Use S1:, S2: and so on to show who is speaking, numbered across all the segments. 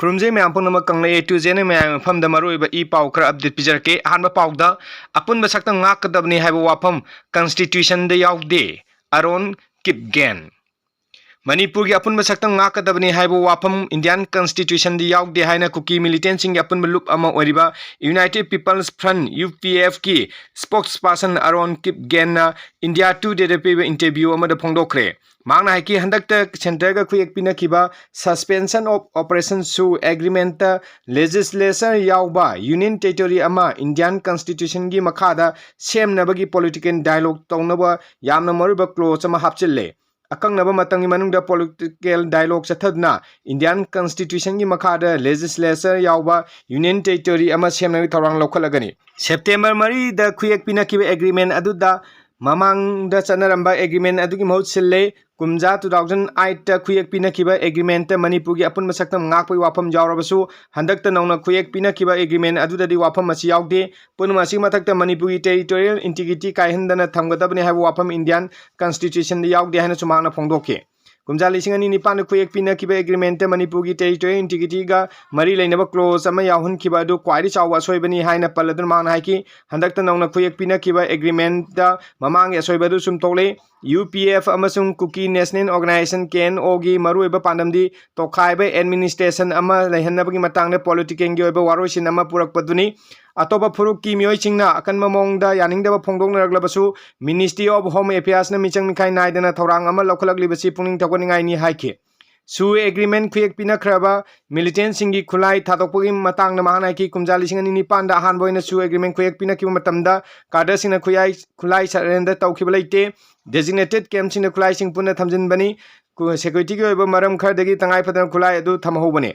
S1: खुरुमजे ma'am Poonam Kangle A to जेने ma'am फम the मरुइबा ई पाउ खरा अपडेट पिजरके अहानबा पाउदा अपुन बसक्ता ngakadabni haiba wafam constitution da yaudde aron kipgen Manipur gi apun basakta ngakadabni haiba wafam Indian constitution da yaudde haina kuki militant sing apun lup ama oriba United People's Front UPF ki spokesperson aron kipgen na India Today da pe interview ama da phongdokre Mangna hai ki handak ta center ga khu ekpina kiba suspension of operation su agreement ta legislature yauba union territory ama Indian constitution gi makhada semnabagi political dialogue tawnaba yamna maruba clause ama hapchille akang naba matangi manungda political dialogue chathadna Indian constitution gi makhada legislature yauba union territory ama semnabi thorang lokhalagani September mari da khu ekpina kiba agreement aduda Mamang da chanaramba agreement adugi mahut sille kumja 2008 ta khuyek pina kiba agreement ta Manipur gi apun masaktam ngakpai wafam jawrabasu handak ta nauna khuyek pina kiba agreement aduda di wafam masi yaude punma si mathak ta Manipur gi territorial integrity kaihendana thamgadabni haiba wafam Indian constitution di yaude haina sumangna phongdoke kumja lising ani nipan khuyek pina kiba agreement ta Manipur gi territorial integrity ga mari leinaba clause ama yahun kiba du kwairi chawa soibani haina paladun mangna haiki handak ta nauna khuyek pina kiba agreement da mamang ya soibadu sum tole UPF amasung Kuki National Organization KNO gi maruiba pandamdi tokhaiba administration ama lehanabagi matangna political gi oiba waroisin ama purakpaduni atoba phuruk ki mioi chingna akan mamongda yaningdaba phongdongna raglabasu Ministry of Home Affairs na michang mikhai naidana thorang ama lokhalakli basi puning thakwaningai ni haike su agreement khuyek pina khraba militant singi khulai thadokpagi matang na mahana ki kumja lising ani nipan da han boina su agreement khuyek pina ki matamda kada sina khulai surrender tawkhiba leite designated camp sina khulai sing punna thamjin bani security gi oiba maram khardagi tangai phadan khulai adu thamhobane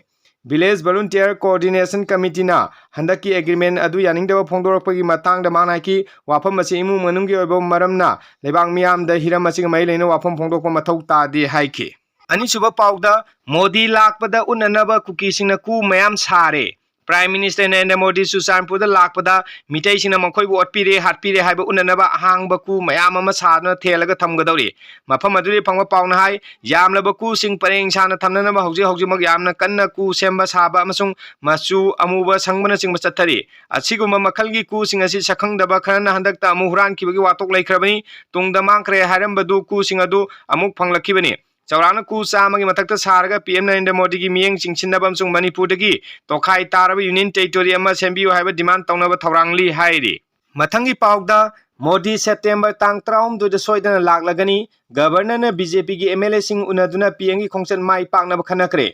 S1: Village Volunteer Coordination Committee na handaki agreement adu yaningdaba phongdorakpagi matang da mahana ki wafam asi imu manunggi oiba maramna lebang miyam da hiram asi mai leina wafam phongdokpa mathau ta de haike Anisuba pauda Modi lakpada unanaba kuki singna ku mayam sare Prime Minister Narendra Modi Susanpur lakpada mitai singna makhoi bu otpire hatpire haiba unanaba ahangba ku mayam ama sarna thelaga thamgadawri mafam aduri phangba pauna hai yamlaba ku sing pareng sana thamnanaba hauji mak yamna kanna ku semba saba amasung machu amuba sangbana singba chathari asiguma makhalgi ku sing asi sakhangdaba kharana handakta amu huran kibagi watok laikhrabani tungda mangkhre hairambadu ku sing adu amuk phanglakibani Chaurana ku samagi matakta sarga PM Narendra Modi gi miyeng chingchinaba amsung Manipur dagi tokhai taraba union territory ama sembiu haiba demand tawnaba thorangli hairi mathangi paugda Modi September tang 13 da soidana laklagani governor na BJP gi MLA sing unaduna PM gi khongchan mai paknaba khanakre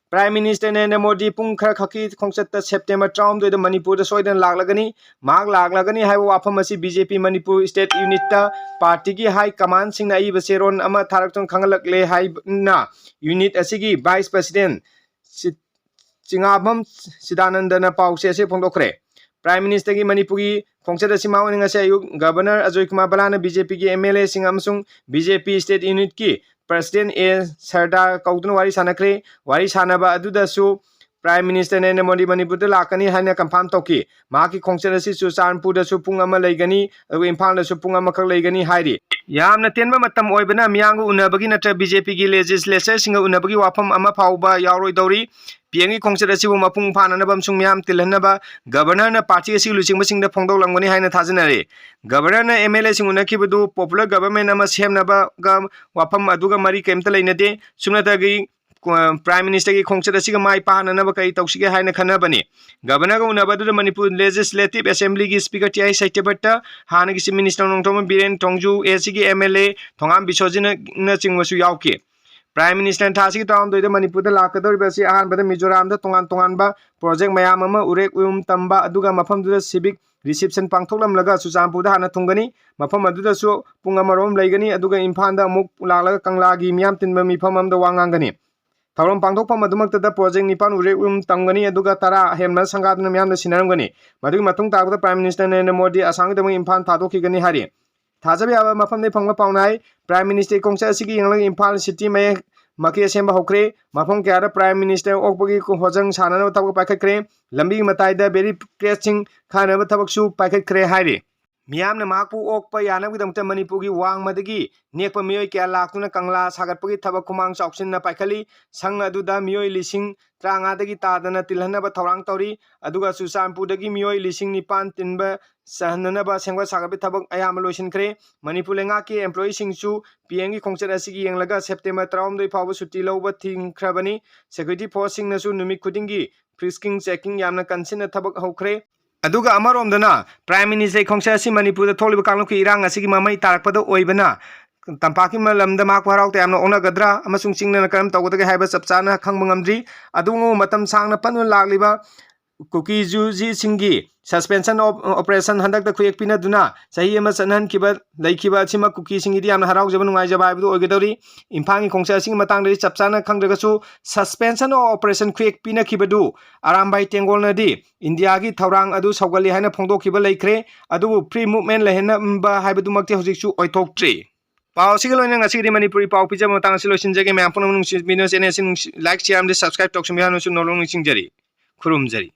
S1: Prime Minister Narendra Modi pung khara khaki khongchat ta September 13 da Manipur da soidana laklagani mak laklagani haiba wafam asi BJP Manipur state unit ta party gi high command sing na iba seron ama tharakton khangalakle hai na unit asigi vice president chingabam sidanandana pause se phongdokre Prime Minister gi Manipur gi khongchat asi mawning ase ayuk Governor Ajoy Kumar Balana BJP gi MLA sing amsung BJP state unit ki President A Sardar Kaudun wari sanakre wari sanaba adudasu Prime Minister Narendra Modi Manipur da lakani haina confirm tawki maki khongchat asi Susanpur da su pung ama leigani agu Imphal da su pung ama khak leigani hairi yamna tenba matam oibana miyangu unabagi natra BJP gi legislature singa unabagi wafam ama phauba yauroi dawri piangi khongchat asi bu mapung phananaba amsung miyam tilhanaba governor na party asi luchingba singda phongdok langoni haina thajanare governor na MLA sing unakibadu popular government ama semnaba ga wafam aduga mari kemta leinade sumnata gi Prime Minister ki khongchat asi ga mai pahananaba kai tawsige haina khanabani governor ga unabadu Manipur Legislative Assembly gi speaker TI Saityabatta hana gi minister nongthom Biren Tongju AC gi MLA Thongam Bisojina na chingwasu yauke Prime Minister Thasi Town do Manipur da lakadori basi ahan bada Mizoram da tongan ba project mayam ama urek tamba aduga mafam du civic reception pangthoklam laga Susanpur da hana thungani mafam aduda su punga marom laigani aduga Imphal da amuk laklaga Kangla gi miyam tinba mifam amda wangangani Thauram pangthokpam adumakta da project nipan urek tamgani aduga tara hemna sangadna miyam da sinaramgani madugi matung tagda Prime Minister Narendra Modi asang da Imphal thadokigani hari Thajabi aba mafam nei phangba paunai Prime Minister khongchat asigi yanglang Imphal city may maki semba hokre mafam kyara Prime Minister okpagi ko hojang sanana tabak paikhatkre lambi matai da very pressing khana tabak su paikhatkre hairi मियामने महाकु ओकपा यानबगिदमते मणिपुरगी वांगमदगी Nekapa मियोय क्या लाक्तुना कंगला सागतपगी थबक कुमांग चाउसिनना पाइखली संग अदुदा मियोय लिसिंग 35 तादना तिलहनबा थौरांग तौरी अदुगा सुचानपुरदगी मियोय लिसिंग 9 तिनबा सहननबा सेंगवा सागबे थबक अयाम लोइसिनख्रे मणिपुर लेंगाकी एम्प्लॉई सिंगसु पीएम की खोंगचत असिगी येंगलगा सेप्टेम्बर 19 फावब सुट्टी लौबा थिंख्रबनी सिक्योरिटी फोर्स सिंगनसु नुमित खुदिंगी फ्रिस्किंग चेकिंग यामना कंसिन थबक हौख्रे अदुगा अमरोमदना प्राइम मिनिस्टर खोंगसे मणिपुर थोलिबा कांगलुकी इरांग असिगी ममई तारकपद ओइबना तंपाकी मलमदा माकु हराउते यामना ओनगद्रा अमसुंग चिंगना करम तौगदगे हाइबा चपचाना खंगबा ngamdri अदुगो मतम सांगना पनु लागलिबा कुकी जुजी सिंगी सस्पेंशन ऑपरेशन हंदक द खुयेक पिना दुना सही अमा सनहन किबा लैखिबा सिमा कुकी सिंगी यामना हराउजबा नुंगाइजबा हाइबदु ओइगदौरी इम्फांगी खोंगसे सिंगी मतंगदि चपचाना खंगदगसु सस्पेंशन ऑपरेशन खुयेक पिना खिबदु आरामबाई टेंगोलनदि इंडिया की थौरांग अदु सौगली हाइना फोंदोखिबा लैख्रे अदुबु फ्री मूवमेंट लहेनबा हाइबदुमक्ति हौजिकसु ओइथोक्ट्रि पाव सिगल लोइना ngasi मणिपुरी पाव पिजा मतंग सि लोइसिनजगे मैम पुनम नुंसि बिनो चैनल सि लाइक शेयर एंड सब्सक्राइब टॉक्स बिहानो सु नोलोंग सिंगजरी खुरुमजरी।